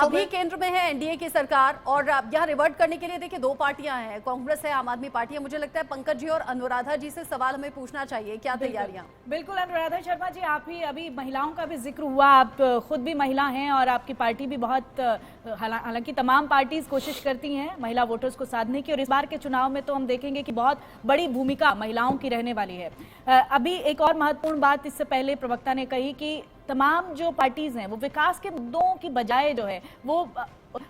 अभी केंद्र में है एनडीए की सरकार और यहाँ रिवर्ट करने के लिए देखिए दो पार्टियां हैं, कांग्रेस है, आम आदमी पार्टी है। मुझे लगता है पंकज जी और अनुराधा जी से सवाल हमें पूछना चाहिए, क्या तैयारियां? बिल्कुल अनुराधा शर्मा जी, आप ही अभी महिलाओं का भी जिक्र हुआ, आप खुद भी महिला हैं और आपकी पार्टी भी बहुत, हालांकि तमाम पार्टीज कोशिश करती हैं महिला वोटर्स को साधने की, और इस बार के चुनाव में तो हम देखेंगे कि बहुत बड़ी भूमिका महिलाओं की रहने वाली है। अभी एक और महत्वपूर्ण बात इससे पहले प्रवक्ता ने कही कि तमाम जो पार्टीज हैं वो विकास के मुद्दों की बजाय जो है वो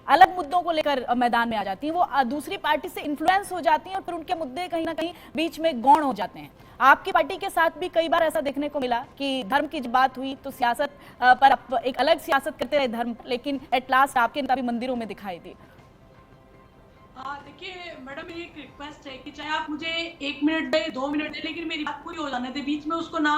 अलग मुद्दों को लेकर मैदान में आ जाती हैं, वो दूसरी पार्टी से इन्फ्लुएंस हो जाती हैं और फिर उनके मुद्दे कहीं ना कहीं बीच में गौण हो जाते हैं। आपकी पार्टी के साथ भी कई बार ऐसा देखने को मिला कि धर्म की बात हुई तो सियासत पर आप एक अलग सियासत करते रहे धर्म, लेकिन एट लास्ट आपके नेता भी मंदिरों में दिखाई दिए। देखिए मैडम, मेरी एक रिक्वेस्ट है कि चाहे आप मुझे 1 मिनट दे, 2 मिनट दे, लेकिन मेरी बात पूरी हो जाने दे, बीच में उसको ना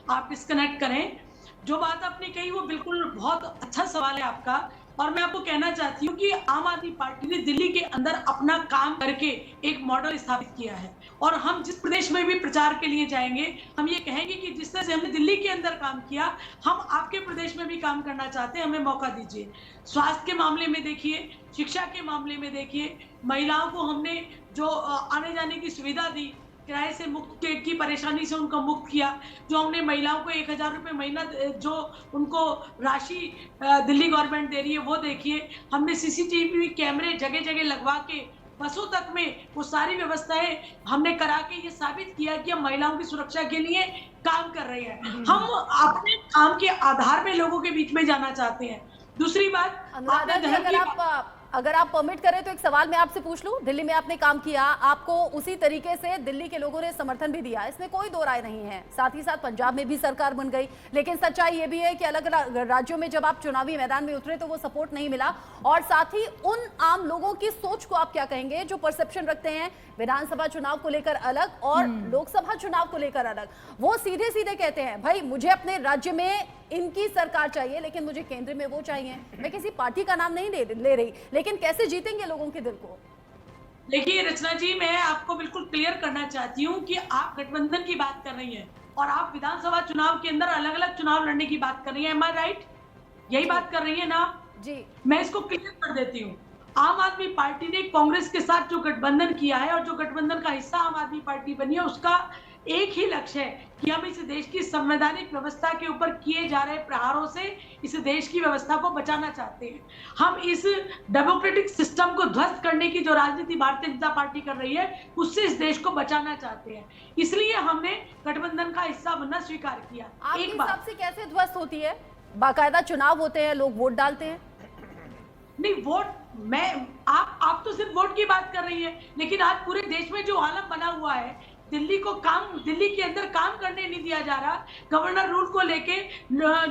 आप डिस्कनेक्ट करें। जो बात आपने कही वो बिल्कुल बहुत अच्छा सवाल है आपका, और मैं आपको कहना चाहती हूँ कि आम आदमी पार्टी ने दिल्ली के अंदर अपना काम करके एक मॉडल स्थापित किया है, और हम जिस प्रदेश में भी प्रचार के लिए जाएंगे हम ये कहेंगे कि जिस तरह से हमने दिल्ली के अंदर काम किया, हम आपके प्रदेश में भी काम करना चाहते हैं, हमें मौका दीजिए। स्वास्थ्य के मामले में देखिए, शिक्षा के मामले में देखिए, महिलाओं को हमने जो आने जाने की सुविधा दी, किराए से मुक्त की परेशानी से उनको मुक्त किया, जो हमने महिलाओं को 1000 रुपये महीना जो उनको राशि दिल्ली गवर्नमेंट दे रही है वो देखिए। हमने सीसीटीवी कैमरे जगह जगह लगवा के बसों तक में वो सारी व्यवस्थाएं हमने करा के ये साबित किया कि हम महिलाओं की सुरक्षा के लिए काम कर रहे हैं। हम अपने काम के आधार पे लोगों के बीच में जाना चाहते हैं। दूसरी बात, अनुराधा जी, अगर आप परमिट करें तो एक सवाल मैं आपसे पूछ लूं। दिल्ली में आपने काम किया, आपको उसी तरीके से दिल्ली के लोगों ने समर्थन भी दिया, इसमें कोई दो राय नहीं है। साथ ही साथ पंजाब में भी सरकार बन गई, लेकिन सच्चाई ये भी है कि अलग अलग राज्यों में जब आप चुनावी मैदान में उतरे तो वो सपोर्ट नहीं मिला। और साथ ही उन आम लोगों की सोच को आप क्या कहेंगे जो परसेप्शन रखते हैं विधानसभा चुनाव को लेकर अलग और लोकसभा चुनाव को लेकर अलग? वो सीधे सीधे कहते हैं भाई मुझे अपने राज्य में इनकी सरकार चाहिए लेकिन मुझे केंद्र में वो चाहिए। मैं किसी पार्टी का नाम नहीं ले रही, लेकिन कैसे जीतेंगे लोगों के दिल को? देखिए रचना जी, मैं आपको बिल्कुल क्लियर करना चाहती हूँ कि आप गठबंधन की बात कर रही हैं और आप विधानसभा चुनाव के अंदर अलग अलग चुनाव लड़ने की बात कर रही हैं। एम आई राइट? यही बात कर रही है ना जी। मैं इसको क्लियर कर देती हूँ। आम आदमी पार्टी ने कांग्रेस के साथ जो गठबंधन किया है और जो गठबंधन का हिस्सा आम आदमी पार्टी बनी है, उसका एक ही लक्ष्य है कि हम इस देश की संवैधानिक व्यवस्था के ऊपर किए जा रहे प्रहारों से इस देश की व्यवस्था को बचाना चाहते हैं। हम इस डेमोक्रेटिक सिस्टम को ध्वस्त करने की जो राजनीति भारतीय जनता पार्टी कर रही है उससे इस देश को बचाना चाहते हैं, इसलिए हमने गठबंधन का हिस्सा बनना स्वीकार किया। आपके हिसाब से कैसे ध्वस्त होती है? बाकायदा चुनाव होते हैं, लोग वोट डालते हैं। नहीं, वोट आप तो सिर्फ वोट की बात कर रही है, लेकिन आज पूरे देश में जो आलम बना हुआ है, दिल्ली के अंदर काम करने नहीं दिया जा रहा। गवर्नर रूल को लेके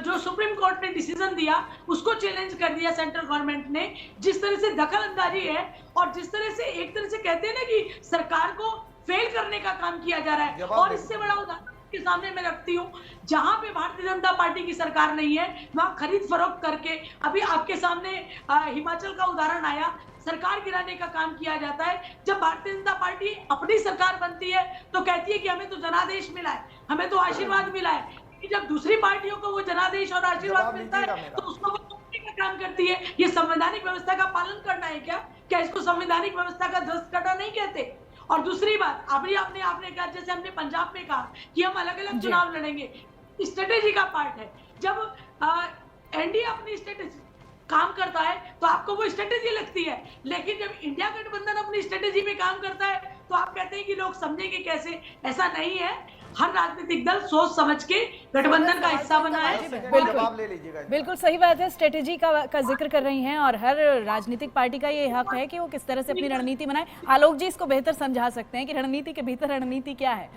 जो सुप्रीम कोर्ट ने डिसीजन दिया उसको चैलेंज कर दिया सेंट्रल गवर्नमेंट ने। जिस तरह से दखल अंदाजी है और जिस तरह से एक तरह से कहते हैं ना कि सरकार को फेल करने का काम किया जा रहा है, और इससे बड़ा उदाहरण के सामने मैं रखती हूँ, जहां पे भारतीय जनता पार्टी की सरकार नहीं है वहां खरीद फरोख्त करके, अभी आपके सामने हिमाचल का उदाहरण आया, सरकार गिराने का काम किया जाता है। जब भारतीय जनता पार्टी अपनी सरकार बनती है तो कहती है कि हमें तो जनादेश मिला है, हमें तो आशीर्वाद मिला है, जब दूसरी पार्टियों को वो जनादेश और आशीर्वाद मिलता है तो उसको वो तोड़ने का काम करती है। ये संवैधानिक व्यवस्था का पालन करना है क्या इसको संवैधानिक व्यवस्था का ध्वस्त करना नहीं कहते? और दूसरी बात, अभी आपने कहा, जैसे हमने पंजाब में कहा कि हम अलग अलग चुनाव लड़ेंगे, स्ट्रेटेजी का पार्ट है। जब एनडीए अपनी स्ट्रेटेजी काम करता है तो आपको वो स्ट्रेटेजी लगती है, लेकिन जब इंडिया गठबंधन अपनी स्ट्रेटेजी में काम करता है तो आप कहते हैं कि लोग समझेंगे कैसे? ऐसा नहीं है, हर राजनीतिक दल सोच समझ के गठबंधन का हिस्सा बना है। बिल्कुल सही बात है, स्ट्रेटेजी का जिक्र कर रही हैं और हर राजनीतिक पार्टी का ये हक है कि वो किस तरह से अपनी रणनीति बनाए। आलोक जी इसको बेहतर समझा सकते हैं कि रणनीति के भीतर रणनीति क्या है।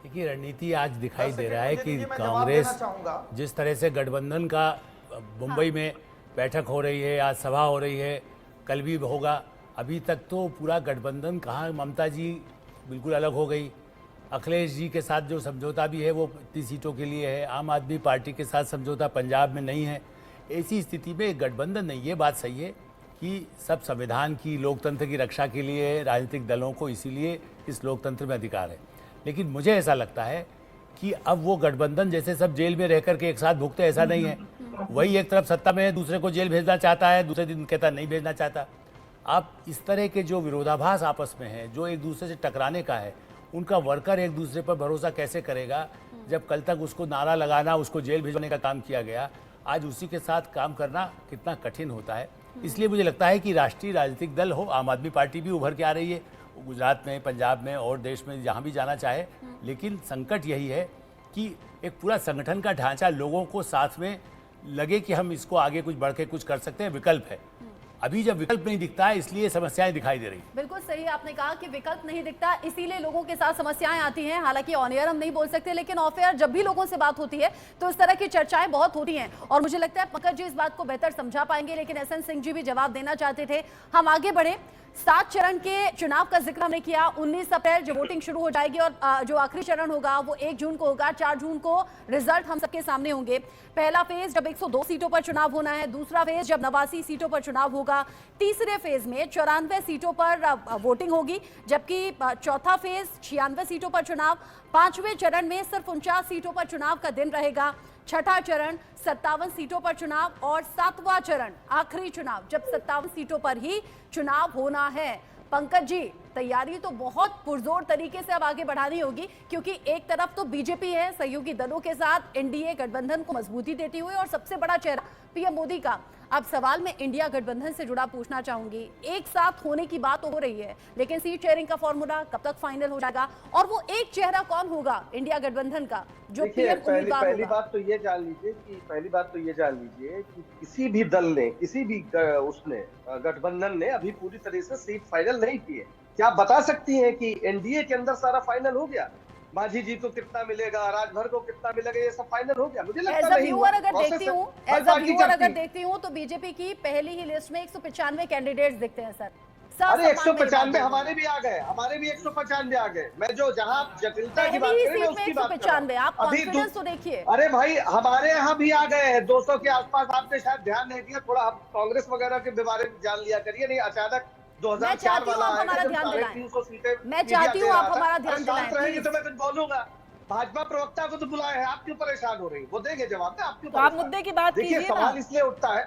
देखिए, रणनीति आज दिखाई दे रहा है कि कांग्रेस जिस तरह से गठबंधन का मुंबई में बैठक हो रही है, आज सभा हो रही है, कल भी होगा, अभी तक तो पूरा गठबंधन कहाँ, ममता जी बिल्कुल अलग हो गई, अखिलेश जी के साथ जो समझौता भी है वो 30 सीटों के लिए है, आम आदमी पार्टी के साथ समझौता पंजाब में नहीं है। ऐसी स्थिति में गठबंधन नहीं, ये बात सही है कि सब संविधान की, लोकतंत्र की रक्षा के लिए राजनीतिक दलों को इसीलिए इस लोकतंत्र में अधिकार है, लेकिन मुझे ऐसा लगता है कि अब वो गठबंधन जैसे सब जेल में रह करके एक साथ भुगते, ऐसा नहीं है। वही एक तरफ सत्ता में है, दूसरे को जेल भेजना चाहता है, दूसरे दिन कहता नहीं भेजना चाहता। आप इस तरह के जो विरोधाभास आपस में है, जो एक दूसरे से टकराने का है, उनका वर्कर एक दूसरे पर भरोसा कैसे करेगा जब कल तक उसको नारा लगाना, उसको जेल भेजने का काम किया गया, आज उसी के साथ काम करना कितना कठिन होता है। इसलिए मुझे लगता है कि राष्ट्रीय राजनीतिक दल हो, आम आदमी पार्टी भी उभर के आ रही है, गुजरात में, पंजाब में और देश में जहाँ भी जाना चाहे, लेकिन संकट यही है कि एक पूरा संगठन का ढांचा लोगों को साथ में लगे कि हम इसको आगे कुछ बढ़ के कुछ कर सकते हैं, विकल्प है। अभी जब विकल्प नहीं दिखता है, इसलिए समस्याएं दिखाई दे रही। बिल्कुल सही आपने कहा कि विकल्प नहीं दिखता, इसीलिए लोगों के साथ समस्याएं आती हैं। हालांकि ऑन एयर हम नहीं बोल सकते, लेकिन ऑफ एयर जब भी लोगों से बात होती है तो इस तरह की चर्चाएं बहुत होती हैं। और मुझे लगता है पंकज जी इस बात को बेहतर समझा पाएंगे, लेकिन एसएन सिंह जी भी जवाब देना चाहते थे। हम आगे बढ़े। 7 चरण के चुनाव का जिक्र हमने किया। 19 अप्रैल जो वोटिंग शुरू हो जाएगी और जो आखिरी चरण होगा वो 1 जून को होगा। 4 जून को रिजल्ट हम सबके सामने होंगे। पहला फेज जब 102 सीटों पर चुनाव होना है, दूसरा फेज जब 89 सीटों पर चुनाव होगा, तीसरे फेज में 94 सीटों पर वोटिंग होगी, जबकि चौथा फेज 96 सीटों पर चुनाव, 5वें चरण में सिर्फ 49 सीटों पर चुनाव का दिन रहेगा, छठा चरण 57 सीटों पर चुनाव और 7वां चरण आखिरी चुनाव जब 57 सीटों पर ही चुनाव होना है। पंकज जी, तैयारी तो बहुत पुरजोर तरीके से अब आगे बढ़ानी होगी, क्योंकि एक तरफ तो बीजेपी है सहयोगी दलों के साथ एनडीए गठबंधन को मजबूती देती हुई, और सबसे बड़ा चेहरा पीएम मोदी का। अब सवाल मैं इंडिया गठबंधन से जुड़ा पूछना चाहूंगी। एक साथ होने की बात तो हो रही है, लेकिन सीट शेयरिंग का फॉर्मूला कब तक फाइनल हो जाएगा, और वो एक चेहरा कौन होगा इंडिया गठबंधन का जो पीएम उम्मीदवार पहली होगा? बात तो ये जान लीजिए कि किसी भी दल ने, किसी भी गठबंधन ने अभी पूरी तरह से सीट फाइनल नहीं की है। क्या आप बता सकती हैं कि एनडीए के अंदर सारा फाइनल हो गया? माझी जी को कितना मिलेगा, राजभर को कितना मिलेगा, ये सब फाइनल हो गया? मुझे लगता नहीं हुआ। अगर देखती हूँ तो बीजेपी की पहली ही लिस्ट में 195 कैंडिडेट्स दिखते हैं सर। अरे 195 हमारे भी आ गए, हमारे भी 195 आ गए। मैं जो जहाँ जटिलता की बात करें मैं उसकी बात कर रहा हूं। आप कॉन्फिडेंस तो देखिए। अरे भाई हमारे यहाँ भी आ गए हैं 200 के आसपास। आपने शायद ध्यान नहीं दिया, थोड़ा आप कांग्रेस वगैरह के बारे में जान लिया करिए। नहीं अचानक 2004 वाला आएगा जब 350 सीटें। मैं चाहती हूँ आप हमारा ध्यान दिलाएं। रहेंगे तो मैं कुछ बोलूंगा। भाजपा प्रवक्ता को तो बुलाए हैं, आप क्यों परेशान हो रही है? वो देंगे जवाब। आप क्यों? तो आप मुद्दे की बात कीजिए ना। सवाल इसलिए उठता है,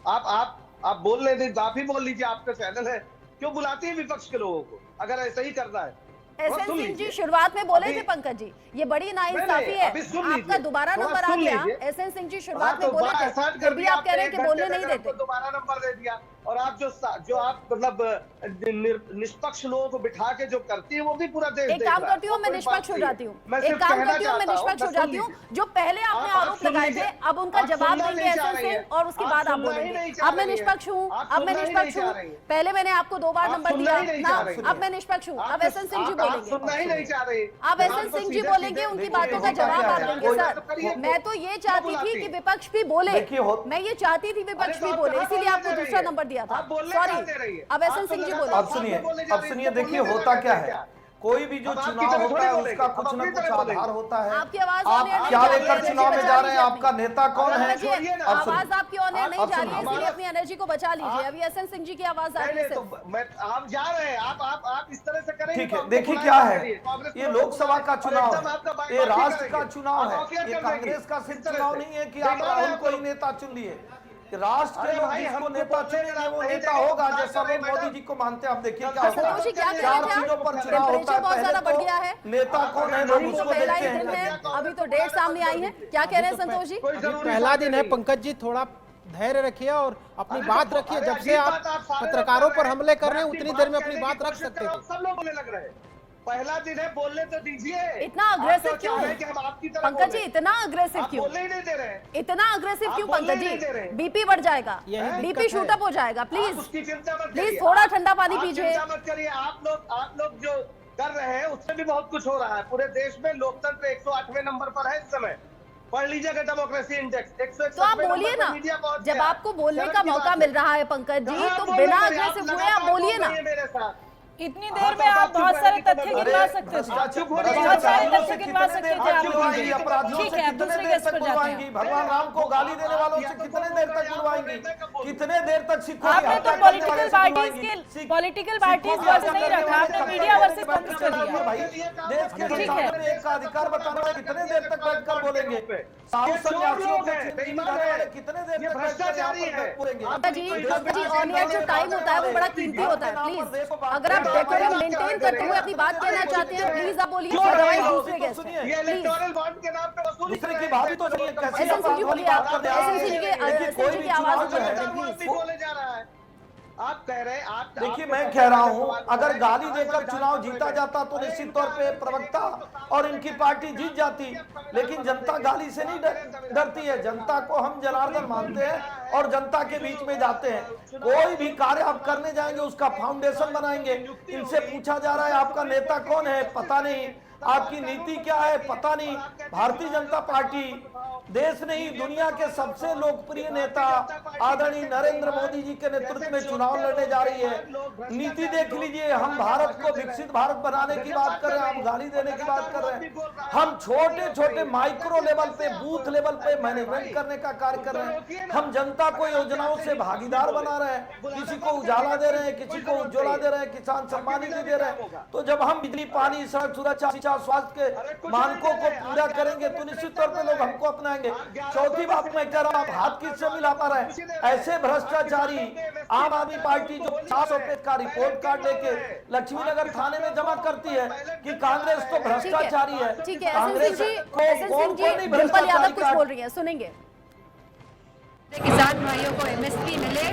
आप बोल रहे थे, आप ही बोल लीजिए, आपका चैनल है। क्यों बुलाती है विपक्ष के लोगों को अगर ऐसा ही करना है? एसएन सिंह जी शुरुआत में बोले थे पंकज जी, ये बड़ी नाइंसाफी है, आपका दोबारा नंबर आ गया। एसएन सिंह जी शुरुआत में बोले थे, फिर भी आप कह रहे हैं कि बोलने नहीं देते। दोबारा नंबर दे दिया। और आप जो आप मतलब निष्पक्ष लोगों को बिठा के जो करती है वो भी पूरा देश एक काम करती हूँ, मैं निष्पक्ष हो जाती हूँ। एक काम करती हूँ, मैं निष्पक्ष हो जाती हूँ। जो पहले आपने आरोप लगाए थे, अब उनका जवाब देंगे एसएन सिंह और उसके बाद आप बोलेंगे। अब मैं निष्पक्ष हूँ, अब मैं निष्पक्ष हूँ। पहले मैंने आपको 2 बार नंबर दिया ना, अब मैं निष्पक्ष हूँ। अब एसएन सिंह जी बोलेंगे, अब एसएन सिंह जी बोलेंगे, उनकी बातों का जवाब आप देंगे। सर मैं तो ये चाहती थी कि विपक्ष भी बोले, मैं ये चाहती थी विपक्ष भी बोले, इसीलिए आपको दूसरा नंबर दिया था। सॉरी, अब एसएन सिंह जी बोले। अब सुनिए, देखिए होता क्या है, कोई भी जो चुनाव होता है उसका कुछ न कुछ आधार होता है। आपकी आवाज आप क्या लेकर चुनाव में जा रहे हैं, आपका नेता कौन है? आवाज आपकी ऑन एयर नहीं जा रही है, इसलिए अपनी एनर्जी को बचा लीजिए। अभी एसएन सिंह जी की आवाज आ रही है। आप जा रहे हैं, आप इस तरह से करेंगे। ठीक है, देखिए क्या है, ये लोकसभा का चुनाव है, ये राष्ट्र का चुनाव है, ये कांग्रेस का सिर्फ चुनाव नहीं है कि आप राहुल को ही नेता चुन लिए। राष्ट्र के लोग जिसको नेता चुनेंगे वो नेता होगा, जैसा लोग मोदी जी को मानते हैं। आप देखिए क्या होता है, 4 चीजों पर चुनाव होता है। पहले तो नेता कौन है, लोग उसको देखते हैं। अभी तो डेट सामने आई है, क्या कह रहे हैं संतोष जी? पहला दिन है पंकज जी, थोड़ा धैर्य रखिए और अपनी बात रखिए। जब से आप पत्रकारों पर हमले कर रहे हैं उतनी देर में अपनी बात रख सकते थे। सब लोग बोलने लग रहे हैं, पहला दिन है, बोलने तो दीजिए। इतना अग्रेसिव क्यों पंकज जी? इतना अग्रेसिव क्यों? बोलने ही नहीं दे रहे। इतना अग्रेसिव क्यों पंकज जी? बीपी बढ़ जाएगा, बीपी शूट अप हो जाएगा। प्लीज थोड़ा ठंडा पानी पीजिए। मत करिए। आप लोग जो कर रहे हैं उससे भी बहुत कुछ हो रहा है। पूरे देश में लोकतंत्र 108वें नंबर पर है इस समय। पढ़ लीजिएगा डेमोक्रेसी इंडेक्स 161। तो आप बोलिए ना, जब आपको बोलने का मौका मिल रहा है पंकज जी, तो बिना अग्रेसिव हुए आप बोलिए ना। मेरे साथ इतनी देर में आप बहुत सारे तथ्य गिनवा सकते थे, बहुत सारे तथ्य गिनवा सकते थे आप लोग। अपराधियों ठीक से है, कितने दूसरे देर गेस्ट तक पर जाते बुलवाएंगी? हैं। भगवान राम को गाली देने वालों से कितने देर तक बुलवाएंगी? कितने देर तक सिखों की आपने हत्या तो करने वाले से बुलवाएंगी? पॉलिटिकल पार्टीज वर्सेस नहीं रखा, आपने मीडिया वर्सेस बंद कर दिया। भाई देश के ठीक है। सामने एक का अधिकार बताना है, कितने देर तक बैठकर बोलेंगे? साधु सन्यासियों के जिंदगी वाले कितने देर तक भ्रष्टाचारी है। बोलेंगे? जी ऑन एयर जो टाइम होता है वो बड़ा कीमती होता है। प्लीज अगर आप डेकोरम मेंटेन करते हुए अपनी बात कहना चाहते हैं प्लीज आप बोलिए, अदरवाइज दूसरे गेस्ट हैं। ये इलेक्टोरल बॉन्ड के नाम पे वसूली दूसरे की बात ही तो नहीं है, कैसे एसएमसी आप जी वाली बोलिए, बात आप कर रहे हैं? एसएमसी के देखिए, कोई भी की आवाज चुनाव जो है, प्लीज। बोले जा रहा है। आप कह रहे हैं आप देखिए मैं कह रहा हूं, अगर गाली देकर चुनाव जीता जाता तो निश्चित तौर पे प्रवक्ता और इनकी पार्टी जीत जाती, लेकिन जनता गाली से नहीं डरती है। जनता को हम जनार्दन मानते हैं और जनता के बीच में जाते हैं। कोई भी कार्य आप करने जाएंगे उसका फाउंडेशन बनाएंगे। इनसे पूछा जा रहा है आपका नेता कौन है, पता नहीं। आपकी नीति क्या है, पता नहीं। भारतीय जनता पार्टी देश नहीं दुनिया के सबसे लोकप्रिय नेता आदरणीय नरेंद्र मोदी जी के नेतृत्व में चुनाव लड़ने जा रही है। नीति देख लीजिए, हम भारत को विकसित भारत बनाने की बात कर रहे हैं, आप गाली देने की बात कर रहे हैं। हम छोटे छोटे माइक्रो लेवल पे, बूथ लेवल पे मैनेजमेंट करने का कार्य कर रहे हैं। हम जनता को योजनाओं से भागीदार बना रहे हैं, किसी को उजाला दे रहे हैं, किसी को उज्ज्वला दे रहे हैं, किसान सम्मान निधि दे रहे हैं। तो जब हम बिजली, पानी, सड़क सुरक्षा, शिक्षा, स्वास्थ्य के मानकों को पूरा करेंगे तो निश्चित तौर पर लोग हमको अपनाएंगे। चौथी बात मैं कह रहा हूं, आप हाथ किससे मिला पा रहे हैं? ऐसे भ्रष्टाचारी आम आदमी पार्टी जो 500 पेज का रिपोर्ट कार्ड लेके लक्ष्मीनगर थाने में जमा करती है कि कांग्रेस तो भ्रष्टाचारी है। ठीक है, कांग्रेस एसएन सिंह जी, डिम्पल यादव कुछ बोल रही है, सुनेंगे। किसान भाइयों को एमएसपी मिले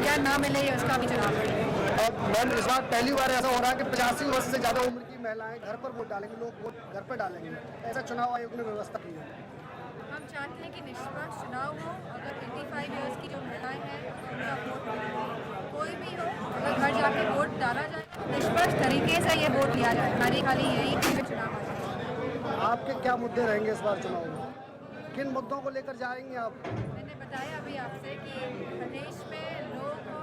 या ना मिले ये उसका भी चुनाव है। मैम इस बार पहली बार ऐसा हो रहा है कि 85 वर्ष से ज्यादा उम्र की महिलाएं घर पर वोट डालेंगे, लोग वोट घर पर डालेंगे। ऐसा चुनाव आयोग ने व्यवस्था की है। हम चाहते हैं कि निष्पक्ष चुनाव हो। अगर 85 इयर्स की जो महिलाएं हैं उनका वोट कोई भी हो, अगर घर जाके वोट डाला जाए, निष्पक्ष तरीके से ये वोट लिया जाए, खाली यही कि चुनाव आ जाए। आपके क्या मुद्दे रहेंगे इस बार चुनाव में? किन मुद्दों को लेकर जाएंगे आप? मैंने बताया अभी आपसे कि प्रदेश में लोगों को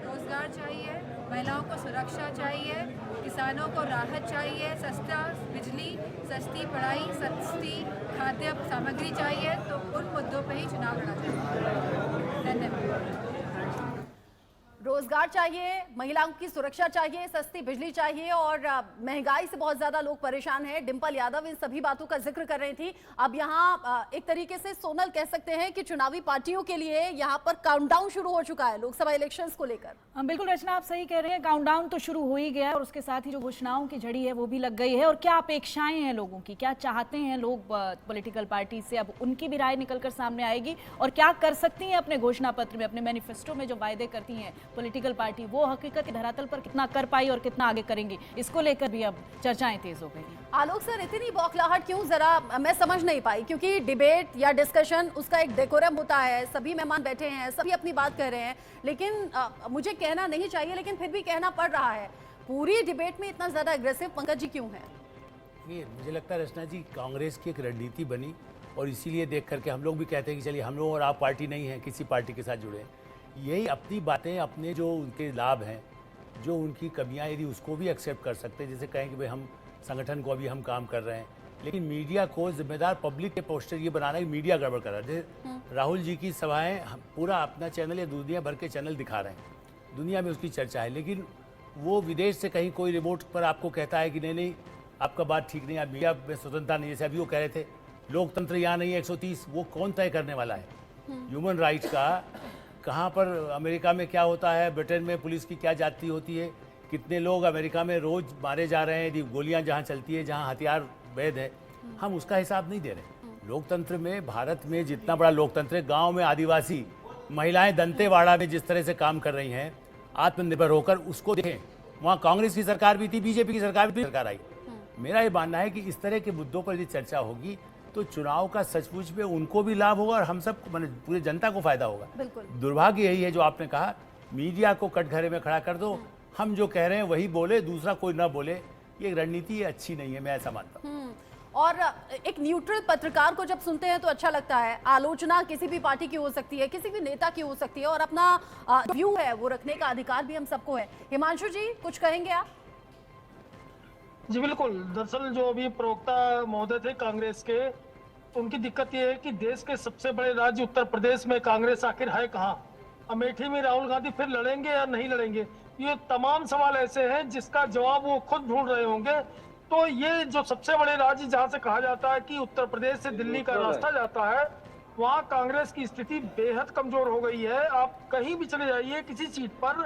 रोजगार चाहिए, महिलाओं को सुरक्षा चाहिए, किसानों को राहत चाहिए, सस्ता बिजली, सस्ती पढ़ाई, सस्ती खाद्य सामग्री चाहिए। तो उन मुद्दों पर ही चुनाव लड़ा जाएगा। धन्यवाद। रोजगार चाहिए, महिलाओं की सुरक्षा चाहिए, सस्ती बिजली चाहिए और महंगाई से बहुत ज्यादा लोग परेशान हैं। डिम्पल यादव इन सभी बातों का जिक्र कर रही थी। अब यहाँ एक तरीके से सोनल कह सकते हैं कि चुनावी पार्टियों के लिए यहाँ पर काउंटडाउन शुरू हो चुका है लोकसभा इलेक्शंस को लेकर। बिल्कुल रचना, आप सही कह रहे हैं, काउंटडाउन तो शुरू हो ही गया है और उसके साथ ही जो घोषणाओं की झड़ी है वो भी लग गई है। और क्या अपेक्षाएं हैं लोगों की, क्या चाहते हैं लोग पॉलिटिकल पार्टी से, अब उनकी भी राय निकलकर सामने आएगी। और क्या कर सकती हैं अपने घोषणा पत्र में, अपने मैनिफेस्टो में जो वायदे करती हैं पॉलिटिकल पार्टी, वो हकीकत के धरातल पर कितना कर पाई और कितना आगे करेंगे, इसको लेकर भी अब चर्चाएं तेज हो गई। आलोक सर, इतनी बौखलाहट क्यों, जरा मैं समझ नहीं पाई, क्योंकि डिबेट या डिस्कशन उसका एक डेकोरम होता है, सभी मेहमान बैठे हैं, सभी अपनी बात कर रहे हैं, लेकिन मुझे कहना नहीं चाहिए लेकिन फिर भी कहना पड़ रहा है, पूरी डिबेट में इतना ज्यादा एग्रेसिव पंकज जी क्यों है? ये मुझे लगता है रचना जी, कांग्रेस की एक रणनीति बनी और इसीलिए देख करके हम लोग भी कहते हैं कि चलिए हम लोग और आप पार्टी नहीं है, किसी पार्टी के साथ जुड़े हैं। यही अपनी बातें, अपने जो उनके लाभ हैं, जो उनकी कमियां, यदि उसको भी एक्सेप्ट कर सकते हैं, जैसे कहें कि भाई हम संगठन को अभी हम काम कर रहे हैं, लेकिन मीडिया को जिम्मेदार पब्लिक के पोस्टर ये बनाना है कि मीडिया गड़बड़ कर रहा है। राहुल जी की सभाएं पूरा अपना चैनल या दुनिया भर के चैनल दिखा रहे हैं, दुनिया में उसकी चर्चा है, लेकिन वो विदेश से कहीं कोई रिमोट पर आपको कहता है कि नहीं नहीं आपका बात ठीक नहीं, आप मीडिया में स्वतंत्रता नहीं, जैसे अभी वो कह रहे थे लोकतंत्र यहाँ नहीं है 130, वो कौन तय करने वाला है? ह्यूमन राइट्स का कहाँ पर, अमेरिका में क्या होता है, ब्रिटेन में पुलिस की क्या जाती होती है, कितने लोग अमेरिका में रोज मारे जा रहे हैं, यदि गोलियां जहाँ चलती है, जहाँ हथियार वैध है, हम उसका हिसाब नहीं दे रहे। लोकतंत्र में, भारत में जितना बड़ा लोकतंत्र है, गांव में आदिवासी महिलाएं दंतेवाड़ा में जिस तरह से काम कर रही हैं आत्मनिर्भर होकर, उसको देखें। वहाँ कांग्रेस की सरकार भी थी, बीजेपी की सरकार भी आई। मेरा ये मानना है कि इस तरह के मुद्दों पर यदि चर्चा होगी तो चुनाव का सचमुच में उनको भी लाभ होगा और हम सब पूरे जनता को फायदा होगा। दुर्भाग्य यही है जो आपने कहा, मीडिया को कटघरे में खड़ा कर दो, हम जो कह रहे हैं वही बोले, दूसरा कोई ना बोले, ये रणनीति अच्छी नहीं है, मैं ऐसा मानता हूँ। और एक न्यूट्रल पत्रकार को जब सुनते हैं तो अच्छा लगता है। आलोचना किसी भी पार्टी की हो सकती है, किसी भी नेता की हो सकती है, और अपना व्यू है वो रखने का अधिकार भी हम सबको है। हिमांशु जी, कुछ कहेंगे आप? जी बिल्कुल। दरअसल जो अभी प्रवक्ता महोदय थे कांग्रेस के, उनकी दिक्कत ये है कि देश के सबसे बड़े राज्य उत्तर प्रदेश में कांग्रेस आखिर है कहाँ? अमेठी में राहुल गांधी फिर लड़ेंगे या नहीं लड़ेंगे? ये तमाम सवाल ऐसे हैं जिसका जवाब वो खुद ढूंढ रहे होंगे। तो ये जो सबसे बड़े राज्य जहाँ से कहा जाता है कि उत्तर प्रदेश से दिल्ली का रास्ता जाता है, वहाँ कांग्रेस की स्थिति बेहद कमजोर हो गई है। आप कहीं भी चले जाइए किसी सीट पर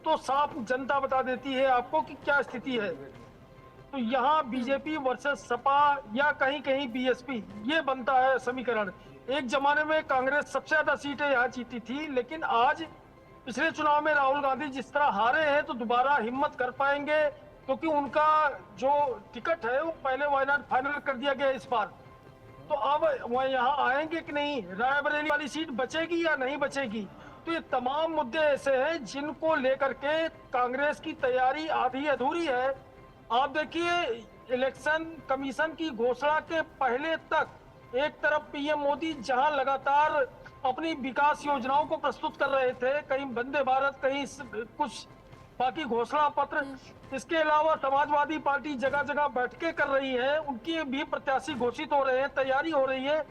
तो साफ जनता बता देती है आपको कि क्या स्थिति है। तो यहाँ बीजेपी वर्सेस सपा या कहीं कहीं बीएसपी, ये बनता है समीकरण। एक जमाने में कांग्रेस सबसे ज्यादा सीटें यहाँ जीती थी, लेकिन आज पिछले चुनाव में राहुल गांधी जिस तरह हारे हैं तो दोबारा हिम्मत कर पाएंगे, क्योंकि उनका जो टिकट है वो पहले वायनाड फाइनल कर दिया गया इस बार। तो अब वह यहाँ आएंगे कि नहीं, रायबरेली वाली सीट बचेगी या नहीं बचेगी? तो ये तमाम मुद्दे ऐसे हैं जिनको लेकर के कांग्रेस की तैयारी आधी अधूरी है। आप देखिए, इलेक्शन कमीशन की घोषणा के पहले तक एक तरफ पीएम मोदी जहां लगातार अपनी विकास योजनाओं को प्रस्तुत कर रहे थे, कहीं वंदे भारत, कहीं कुछ बाकी घोषणा पत्र, इसके अलावा समाजवादी पार्टी जगह जगह बैठकें कर रही है, उनकी भी प्रत्याशी घोषित हो रहे हैं, तैयारी हो रही है।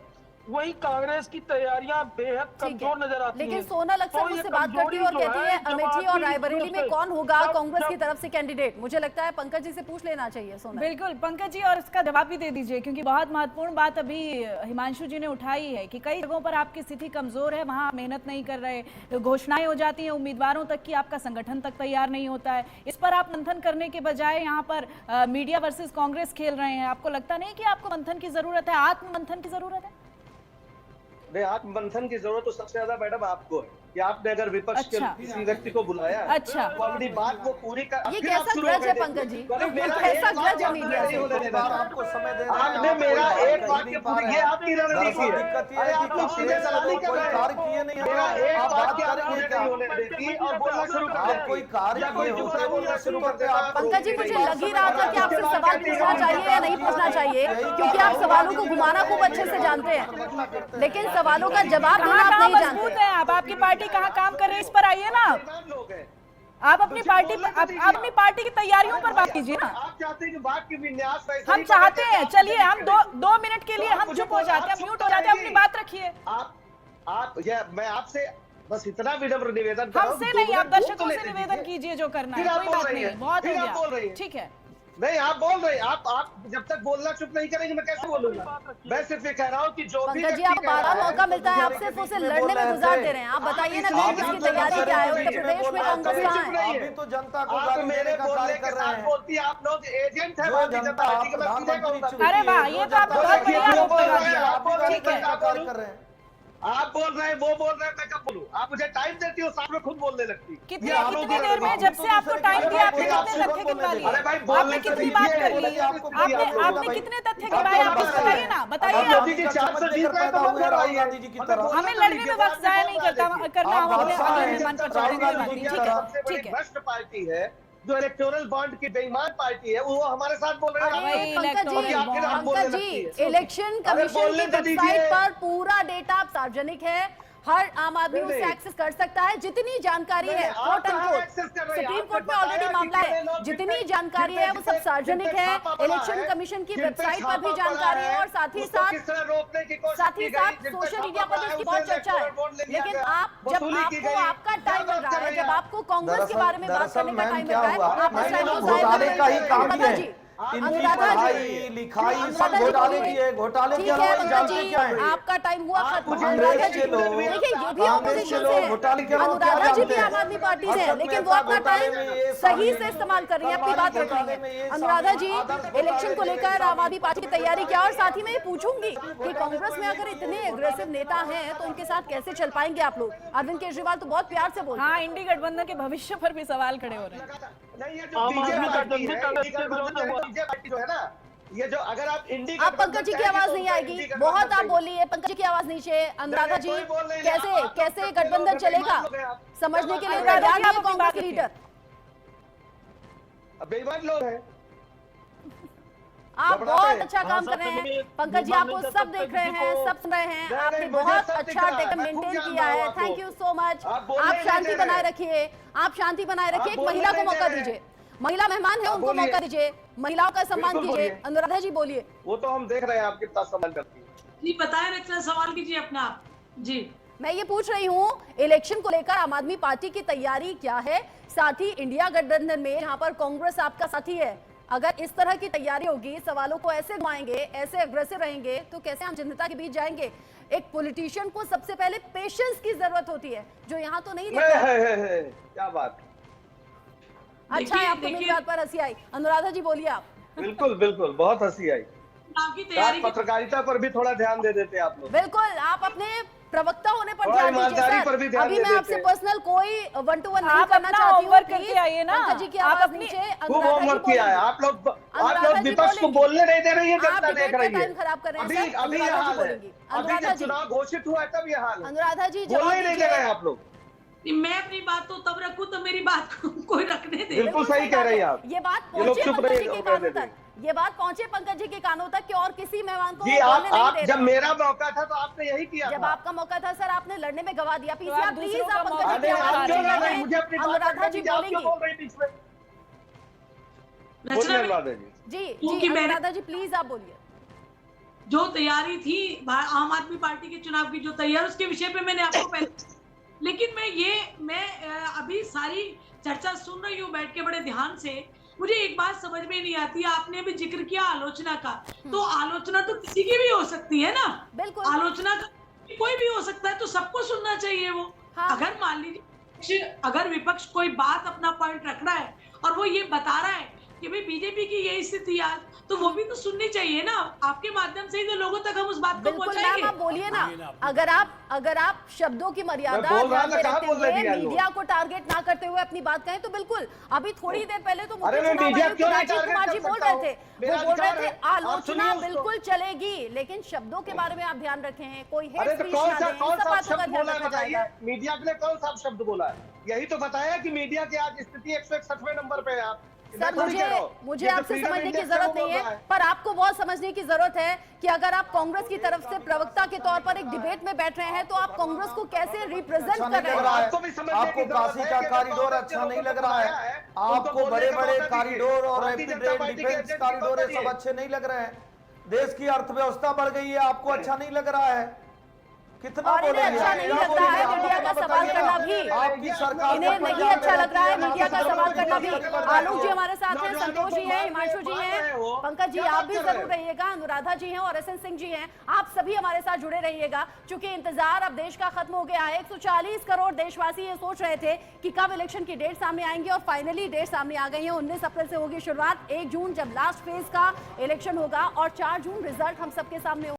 वही कांग्रेस की तैयारियां बेहद कमजोर नजर आती हैं। लेकिन सोनल अक्सर मुझसे बात करती है और कहती है अमेठी और रायबरेली में कौन होगा कांग्रेस की तरफ से कैंडिडेट। मुझे लगता है पंकज जी से पूछ लेना चाहिए सोनल। बिल्कुल पंकज जी, और इसका जवाब भी दे दीजिए, क्योंकि बहुत महत्वपूर्ण बात अभी हिमांशु जी ने उठाई है कि कई जगहों पर आपकी स्थिति कमजोर है, वहां मेहनत नहीं कर रहे, घोषणाएं हो जाती हैं उम्मीदवारों तक की, आपका संगठन तक तैयार नहीं होता है। इस पर आप मंथन करने के बजाय यहाँ पर मीडिया वर्सेस कांग्रेस खेल रहे हैं। आपको लगता नहीं कि आपको मंथन की जरूरत है, आत्म मंथन की जरूरत है? नहीं, आत्ममंथन की जरूरत तो सबसे ज्यादा मैडम आपको है कि आपने अगर विपक्ष के किसी व्यक्ति को बुलाया अच्छा तो अपनी बात वो पूरी कर। ये कैसा ग्रज है पंकज जी? कैसा ग्रज है मीडिया से? आपको समय दे आपने मेरा एक वाक्य पूरी, ये आपकी रणनीति है। दिक्कत ये है कि सीधे सलामी कोई कार्य किए नहीं, मेरा एक आप बात वाक्य करेंगे आपने क्या? नहीं होने देती और बोलना शुरू कर आप देती। कोई कार्य किए होते बोलना शुरू करते आप। पंकज जी, मुझे लग ही रहा था कि आपसे सवाल पूछना चाहिए या नहीं पूछना चाहिए, क्योंकि आप सवालों को घुमाना खूब अच्छे से जानते हैं, लेकिन सवालों का जवाब देना आप नहीं जानते। मजबूत है आप, आपकी पार्टी कहाँ काम कर रही है, इस पर आइए ना। आप अपनी पार्टी की तैयारियों पर बात कीजिए ना। आप चाहते हैं कि बात की विन्यास हम चाहते हैं, चलिए हम दो मिनट के लिए हम चुप हो जाते हैं, म्यूट हो जाते हैं, अपनी बात रखिए। मैं आपसे बस इतना विनम्र निवेदन कर रहा हूं, हमसे नहीं, आप दर्शकों से निवेदन कीजिए जो करना है, कोई बात नहीं, बहुत हो गया, ठीक है। नहीं, आप बोल रहे हैं, आप जब तक बोलना चुप नहीं करेंगे मैं कैसे बोलूंगा? मैं सिर्फ ये कह रहा हूँ कि जो भी पंकज जी, आप 12 मौका मिलता है, आप सिर्फ उसे लड़ने में गुजार दे रहे हैं। आप बताइए ना कांग्रेस की तैयारी क्या है, उत्तर प्रदेश में कांग्रेस कहाँ है? अभी तो जनता को आप गाली मेरे देने का बोलने कार्य के कर रहे साथ हैं। बोलती है, आप लोग एजेंट है जो भारतीय जनता जनता पार्टी के। मैं सीधे कहूंगा, अरे वाह, ये तो आपने बहुत बढ़िया आरोप लगा दिया। आप बोल रहे ठीक है, का कार्य कर रहे हैं। आप बोल रहे हैं, वो बोल रहे हैं, मैं कब बोलूं? आप मुझे टाइम देती हो, सामने खुद बोलने लगती। कितनी देर में, जब से आपको टाइम दिया आपने कितने तथ्य गिनवा लिए? अरे भाई, आपने कितनी बात कर ली? आपने कितने तथ्य गिनवाए? आप बताइए ना, बताइए। मोदी जी 420 पैदा हुए राहुल गांधी जी की तरह। हमें लड़ने में वक्त जाया नहीं करना, हम अपने अगले मन पर चढ़ने की बात नहीं। ठीक है, ठीक है। भ्रष्ट पार्टी है जो इलेक्टोरल बॉन्ड की बेईमान पार्टी है, वो हमारे साथ बोल रहे हैं। पंकज जी, इलेक्शन कमीशन की वेबसाइट पर पूरा डेटा आप सार्वजनिक है, हर आम आदमी उसे एक्सेस कर सकता है। जितनी जानकारी है, quote and quote, supreme court में ऑलरेडी मामला है, जितनी जानकारी है वो सब सार्वजनिक है। इलेक्शन कमीशन की वेबसाइट पर भी जानकारी है, और साथ ही साथ सोशल मीडिया पर इसकी बहुत चर्चा है। लेकिन आप, जब आपको आपका टाइम मिल रहा है, जब आपको कांग्रेस के बारे में बात करने का टाइम मिल रहा है, आप इस टाइम को घोटाले का ही काम है। जी, इनकी पढ़ाई लिखाई सब घोटाले की है, घोटाले के अलावा जानते क्या है? आपका टाइम हुआ खत्म। कांग्रेस के लोग, देखिए, ये भी ऑपोजिशन से घोटाले के है, अलावा क्या अनुराधा जी जानते भी हैं? आम आदमी पार्टी से है, लेकिन वो अपना टाइम सही से इस्तेमाल कर रही है, अपनी बात रख रही है। अनुराधा जी, इलेक्शन को लेकर आम आदमी पार्टी की तैयारी क्या? और साथ ही मैं ये पूछूंगी कि कांग्रेस में अगर इतने एग्रेसिव नेता हैं तो उनके साथ कैसे चल पाएंगे आप लोग? अरविंद केजरीवाल तो बहुत प्यार से बोलते हैं। हाँ, इंडी गठबंधन के भविष्य पर भी सवाल खड़े हो रहे हैं। नहीं, ये जो बीजेपी जो है ना, ये जो अगर आप इंडी, आप पंकज जी की आवाज नहीं आएगी, बहुत आप बोलिए, पंकज जी की आवाज नीचे। अनुराधा जी, कैसे गठबंधन चलेगा समझने के लिए तैयार नहीं है कांग्रेस के लीडर? बेईमान लोग हैं। आप घबराते बहुत हैं। अच्छा काम कर रहे हैं पंकज जी, आपको सब देख रहे हैं, सब सुन रहे हैं, नहीं, आपने नहीं, मुझे बहुत सब दिख अच्छा रहा है, मैं खूब मेंटेन जानता किया हूं है। आपको। Thank you so much. आप बोलने आप नहीं शांति दे रहे। बनाए रखिए, आप शांति बनाए रखिए, एक बोलने महिला को नहीं दे मौका रहे। दीजिए, महिला मेहमान है आप उनको बोलिए। मौका दीजिए, महिलाओं का सम्मान बिल्कुल कीजिए। बोलिए। अनुराधा जी बोलिए। वो तो हम देख रहे हैं आप कितना सम्मान करती है। जी बताएं रचना, सवाल कीजिए अपना आप। जी मैं ये पूछ रही हूँ इलेक्शन को लेकर आम आदमी पार्टी की तैयारी क्या है, साथ ही इंडिया गठबंधन में यहाँ पर कांग्रेस आपका साथी है, अगर इस तरह की तैयारी होगी, सवालों को ऐसे घुमाएंगे, ऐसे अग्रेसिव रहेंगे तो कैसे हम जनता के बीच जाएंगे। एक पॉलिटिशियन को सबसे पहले पेशेंस की जरूरत होती है, जो यहाँ तो नहीं देखा। क्या बात। अच्छा है, आपको मेरी बात पर हंसी आई। अनुराधा जी बोलिए आप। बिल्कुल बिल्कुल, बहुत हंसी आई। चुनाव की तैयारी पत्रकारिता पर भी थोड़ा ध्यान दे देते आप लोग। बिल्कुल, आप अपने प्रवक्ता होने पर थोड़ा ध्यान दीजिए ईमानदारी सर। पर भी ध्यान अभी दे मैं देते आपसे हैं। पर्सनल कोई 1-to-1 नहीं आप करना अपना चाहती हूँ। होमवर्क प्लीज, करके आइए ना। पंकज जी की आप आवाज अपनी- नीचे। खूब अनुराधा जी होमवर्क किया है बोलेंगी। आप लोग अनुराधा जी विपक्ष को बोलेंगी। बोलने नहीं दे रही है, आप जनता देख डिबेट रही का है। टाइम खराब कर रहे हैं अभी सर। अभी ये अनुराधा जी हाल है। बोलेंगी। अभी अनुराधा जब जी, चुनाव घोषित हुआ है तब ये हाल है। अनुराधा जी बोलने जवाब ही नहीं दे रहे हैं दीजिए। आप लोग। मैं अपनी बात तो तब रखूं तो मेरी बात को कोई रखने दे। बिल्कुल सही कह रही हैं आप। ये बात ये लोग पहुंचे चुप पंकज रहे जी के होने कानों दे तक, ये बात पहुंचे पंकज जी के कानों तक कि और किसी मेहमान को जी बोलने आप नहीं दे जब रहे। मेरा मौका था तो आपने यही किया जब था। आपका मौका था सर, आपने लड़ने में गवा दिया। आप पीसीआर प्लीज, दूसरों का आप मौका पंकज जी की क्यों आवाज हटा क्यों रहे लड़ रही? हैं? मुझे अपनी बात अनुराधा करने जी दीजिए, आप क्यों बोलेंगी। बोल रही बीच में? रचना बोलिए में अनुराधा जी। जी क्योंकि जी, मैंने- अनुराधा जी प्लीज आप बोलिए। जो तैयारी थी आम आदमी पार्टी के चुनाव की जो तैयारी, उसके विषय पे मैंने आपको पहले लेकिन मैं अभी सारी चर्चा सुन रही हूँ बैठ के बड़े ध्यान से। मुझे एक बात समझ में नहीं आती, आपने अभी जिक्र किया आलोचना का, तो आलोचना तो किसी की भी हो सकती है ना। बिल्कुल। आलोचना का कोई भी हो सकता है, तो सबको सुनना चाहिए वो। हाँ। अगर मान लीजिए अगर विपक्ष कोई बात अपना पॉइंट रख रहा है और वो ये बता रहा है कि भाई बीजेपी की यही स्थिति है, तो वो भी तो सुननी चाहिए ना। आपके माध्यम से ही तो लोगों तक हम उस बात को बिल्कुल मैम, पहुंचाएंगे। आप बोलिए ना। अगर आप शब्दों की मर्यादा मैं बोल रहा ध्यान था, में कहाँ रखते बोल रहे हुए थे यार लोग? मीडिया को टारगेट ना करते हुए अपनी बात कहें तो बिल्कुल। अभी थोड़ी देर पहले तो मुख्य अरे मैं चुनाव मीडिया आयुक्त क्यों नहीं राजीव टारगेट कुमार कर जी बोल सकता रहे हूं? थे, मेरा वो बोल रहे अधिकार थे है। आप आलोचना सुनिए उसको। बिल्कुल चलेगी, लेकिन शब्दों के बारे में आप ध्यान रखें, कोई हेट अरे तो स्पीच कौन ना सा दें, इन सब बातों का शब्द ध्यान बोला है रखा बताइए? जाएगा। मीडिया के लिए कौन सा शब्द बोला है? यही तो बताया कि मीडिया की आज स्थिति 161वें नंबर पे है। आप सर मुझे आपसे समझने की जरूरत नहीं है, पर आपको बहुत समझने की जरूरत है कि अगर आप कांग्रेस की तरफ से प्रवक्ता के तौर पर एक डिबेट में बैठ रहे हैं तो आप कांग्रेस को कैसे रिप्रेजेंट अच्छा कर नहीं रहे लग हैं। रहा है। आपको भी समझने आपको की जरूरत काशी है का कि कॉरिडोर कांग्रेस अच्छा के नहीं लोगों लग को रहा है। बनाया है, उनको आपको बोलने बड़े का बड़े मौका दीजिए। कॉरिडोर और भारतीय रैपिड जनता रेल पार्टी के डिफेंस एजेंट को कॉरिडोर ये बताइए। सब अच्छे नहीं लग रहे हैं। देश की अर्थव्यवस्था बढ़ गई है, आपको अच्छा नहीं लग रहा है। कितना और इन्हें बोलेंगे? अच्छा नहीं क्या लगता बोलेंगे? है आप मीडिया का अपना सवाल बताइए करना ना। भी। आपकी सरकार इन्हें जब नहीं पंजाब अच्छा में लग रहा है रहती मीडिया का आप सवाल करना भी। सरकार आलोक जी हमारे साथ हैं, संतोष जी हैं, हिमांशु जी हैं, हो, पंकज जी क्या आप बात भी कर रहे जरूर हो? रहिएगा, अनुराधा जी हैं और एसएन सिंह जी हैं, आप सभी हमारे साथ जुड़े रहिएगा। चूंकि इंतजार अब देश का खत्म हो गया है। 140 करोड़ देशवासी ये सोच रहे थे कि कब इलेक्शन की डेट सामने आएंगी और फाइनली डेट सामने आ गई है। 19 अप्रैल से होगी शुरुआत, 1 जून जब लास्ट फेज का इलेक्शन होगा और 4 जून रिजल्ट हम सबके सामने